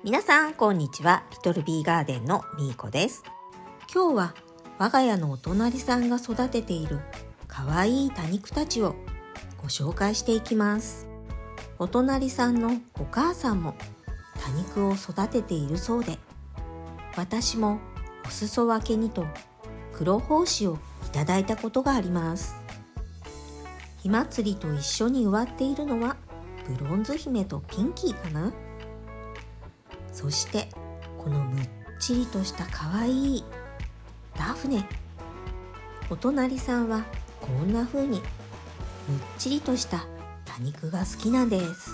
皆さんこんにちは。リトルビーガーデンのみーこです。今日は我が家のお隣さんが育てているかわいい多肉たちをご紹介していきます。お隣さんのお母さんも多肉を育てているそうで、私もお裾分けにと黒胞子をいただいたことがあります。火祭りと一緒に植わっているのはブロンズ姫とピンキーかな。そしてこのむっちりとしたかわいいダフネ。お隣さんはこんな風にむっちりとした多肉が好きなんです。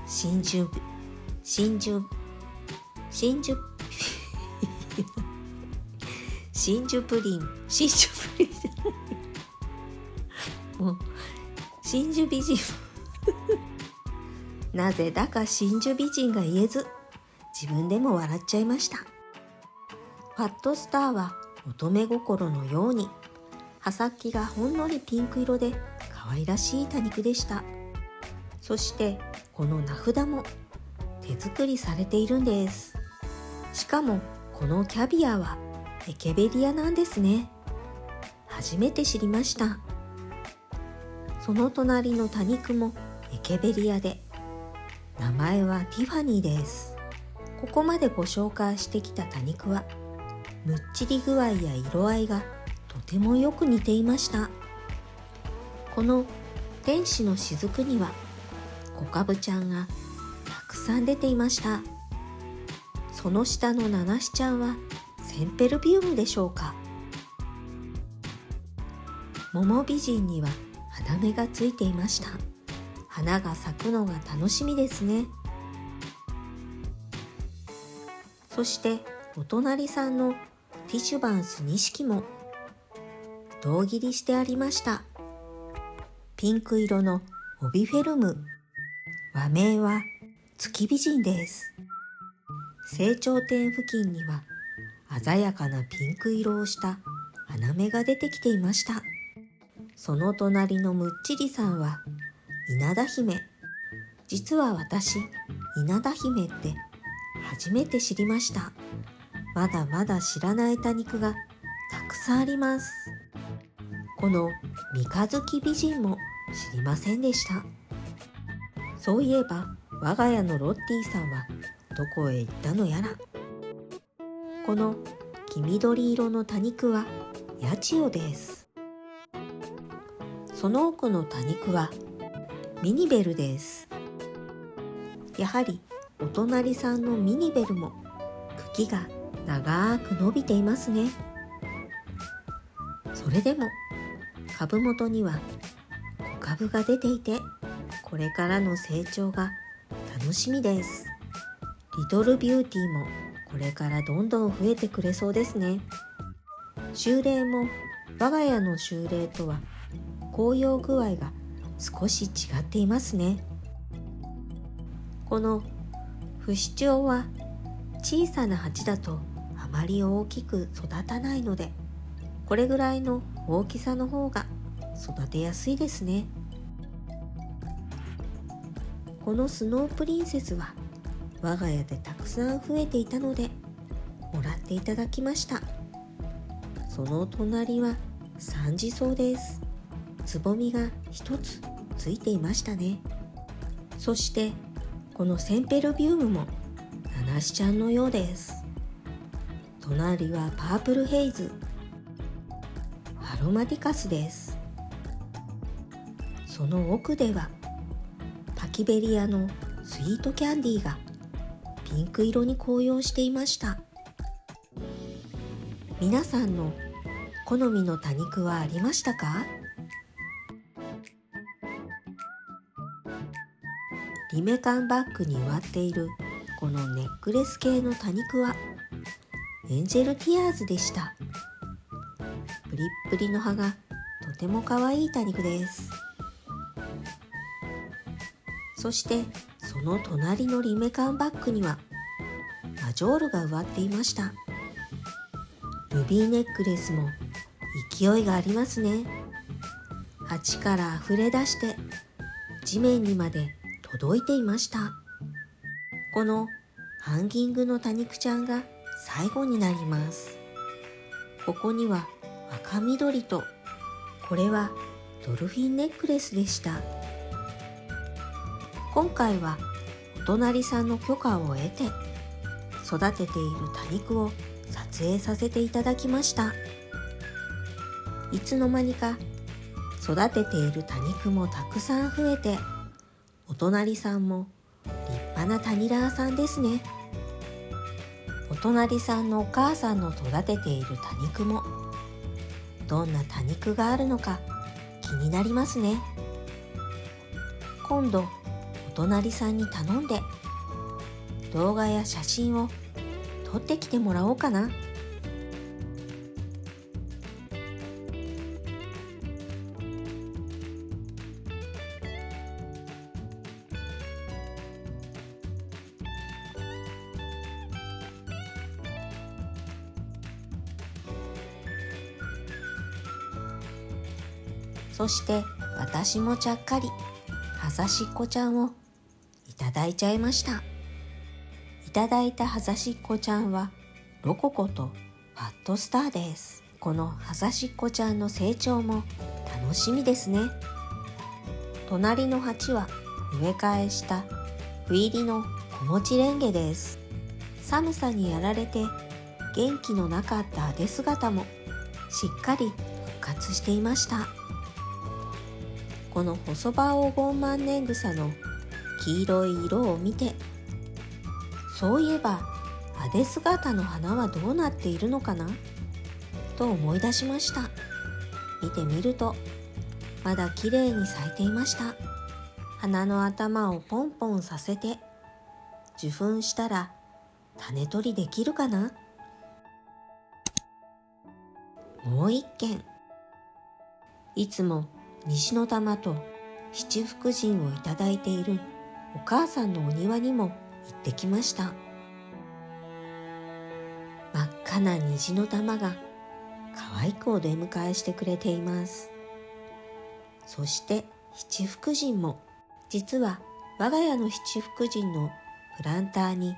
真珠プリンもう真珠美人なぜだか真珠美人が言えず、自分でも笑っちゃいました。ファットスターは乙女心のように葉先がほんのりピンク色で可愛らしい多肉でした。そしてこの名札も手作りされているんです。しかもこのキャビアはエケベリアなんですね。初めて知りました。その隣の多肉もエケベリアで、名前はティファニーです。ここまでご紹介してきた多肉はむっちり具合や色合いがとてもよく似ていました。この天使の雫には小かぶちゃんがたくさん出ていました。その下のナナシちゃんはセンペルビウムでしょうか。桃美人には花芽がついていました。花が咲くのが楽しみですね。そしてお隣さんのティシュバンス錦も胴切りしてありました。ピンク色のオビフェルム、和名は月美人です。成長点付近には鮮やかなピンク色をした花芽が出てきていました。その隣のむっちりさんは稲田姫。実は私、稲田姫って初めて知りました。まだまだ知らない多肉がたくさんあります。この三日月美人も知りませんでした。そういえば我が家のロッティさんはどこへ行ったのやら。この黄緑色の多肉はヤチオです。その奥の多肉はミニベルです。やはりお隣さんのミニベルも茎が長く伸びていますね。それでも株元には小株が出ていて、これからの成長が楽しみです。リトルビューティーもこれからどんどん増えてくれそうですね。秋麗も我が家の秋麗とは紅葉具合が少し違っていますね。この不死鳥は小さな鉢だとあまり大きく育たないので、これぐらいの大きさの方が育てやすいですね。このスノープリンセスは我が家でたくさん増えていたのでもらっていただきました。その隣はサンジソウです。つぼみが一つついていましたね。そしてこのセンペルビウムもナナシちゃんのようです。隣はパープルヘイズ、アロマティカスです。その奥ではパキベリアのスイートキャンディーがピンク色に紅葉していました。皆さんの好みの多肉はありましたか？リメカンバッグに植わっているこのネックレス系の多肉はエンジェルティアーズでした。プリップリの葉がとても可愛い多肉です。そしてその隣のリメカンバッグにはマジョールが植わっていました。ルビーネックレスも勢いがありますね。鉢から溢れ出して地面にまで届いていました。このハンギングの多肉ちゃんが最後になります。ここには赤緑と、これはドルフィンネックレスでした。今回はお隣さんの許可を得て育てている多肉を撮影させていただきました。いつの間にか育てている多肉もたくさん増えて、お隣さんも立派なタニラーさんですね。お隣さんのお母さんの育てている多肉もどんな多肉があるのか気になりますね。今度お隣さんに頼んで動画や写真を撮ってきてもらおうかな。そして私もちゃっかりはざしっこちゃんをいただいちゃいました。いただいたはざしっこちゃんはロココとファットスターです。このはざしっこちゃんの成長も楽しみですね。隣の鉢は植え替えしたふ入りの子持ちレンゲです。寒さにやられて元気のなかったあで姿もしっかり復活していました。この細葉黄金万年草の黄色い色を見て、そういえばあで姿の花はどうなっているのかなと思い出しました。見てみるとまだ綺麗に咲いていました。花の頭をポンポンさせて受粉したら種取りできるかな。もう一軒、いつも虹の玉と七福神をいただいているお母さんのお庭にも行ってきました。真っ赤な虹の玉が可愛くお出迎えしてくれています。そして七福神も、実は我が家の七福神のプランターに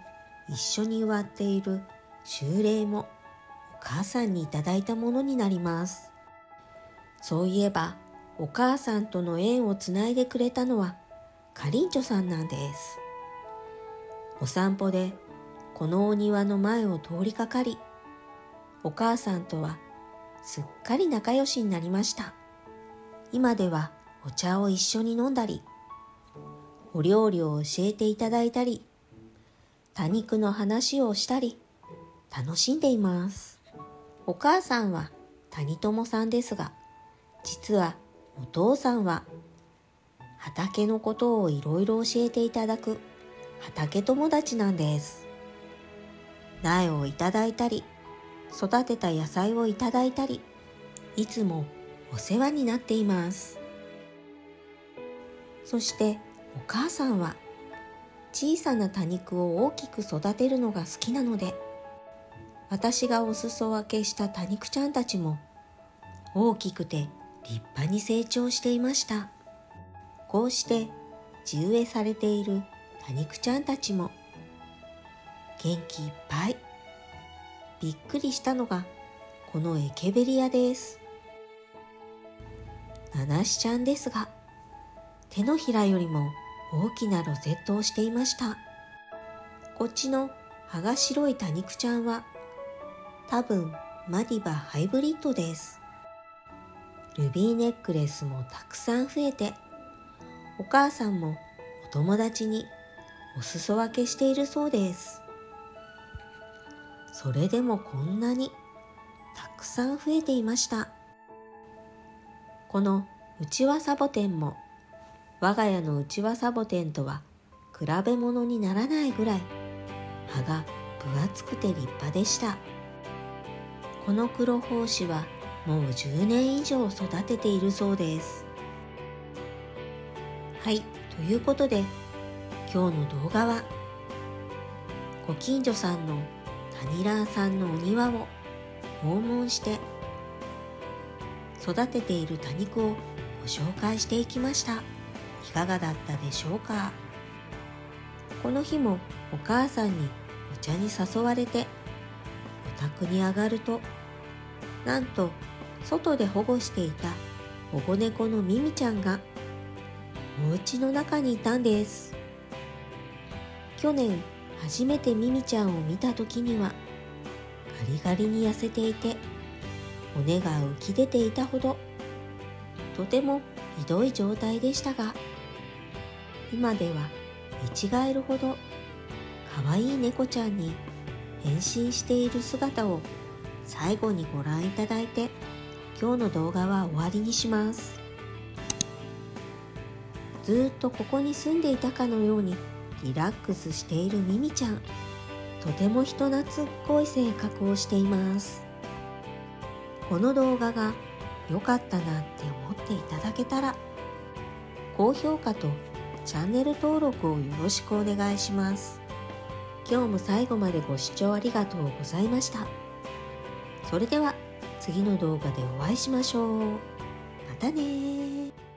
一緒に植わっている秋麗もお母さんにいただいたものになります。そういえばお母さんとの縁をつないでくれたのはかりんちょさんなんです。お散歩でこのお庭の前を通りかかり、お母さんとはすっかり仲良しになりました。今ではお茶を一緒に飲んだり、お料理を教えていただいたり、多肉の話をしたり、楽しんでいます。お母さんは谷友さんですが、実はお父さんは畑のことをいろいろ教えていただく畑友達なんです。苗をいただいたり、育てた野菜をいただいたり、いつもお世話になっています。そしてお母さんは小さな多肉を大きく育てるのが好きなので、私がお裾分けした多肉ちゃんたちも大きくて立派に成長していました。こうして地植えされている多肉ちゃんたちも元気いっぱい。びっくりしたのがこのエケベリアです。ナナシちゃんですが、手のひらよりも大きなロゼットをしていました。こっちの葉が白い多肉ちゃんは多分マディバハイブリッドです。ルビーネックレスもたくさん増えて、お母さんもお友達にお裾分けしているそうです。それでもこんなにたくさん増えていました。このウチワサボテンも我が家のウチワサボテンとは比べ物にならないぐらい葉が分厚くて立派でした。この黒胞子はもう10年以上育てているそうです。はい、ということで今日の動画はご近所さんのタニラーさんのお庭を訪問して育てている多肉をご紹介していきました。いかがだったでしょうか。この日もお母さんに茶に誘われてお宅に上がると、なんと外で保護していた保護猫のミミちゃんがお家の中にいたんです。去年初めてミミちゃんを見た時にはガリガリに痩せていて、骨が浮き出ていたほどとてもひどい状態でしたが、今では見違えるほど可愛い猫ちゃんに変身している姿を最後にご覧いただいて、今日の動画は終わりにします。ずっとここに住んでいたかのようにリラックスしているミミちゃん、とても人懐っこい性格をしています。この動画が良かったなって思っていただけたら、高評価とチャンネル登録をよろしくお願いします。今日も最後までご視聴ありがとうございました。それでは次の動画でお会いしましょう。またね。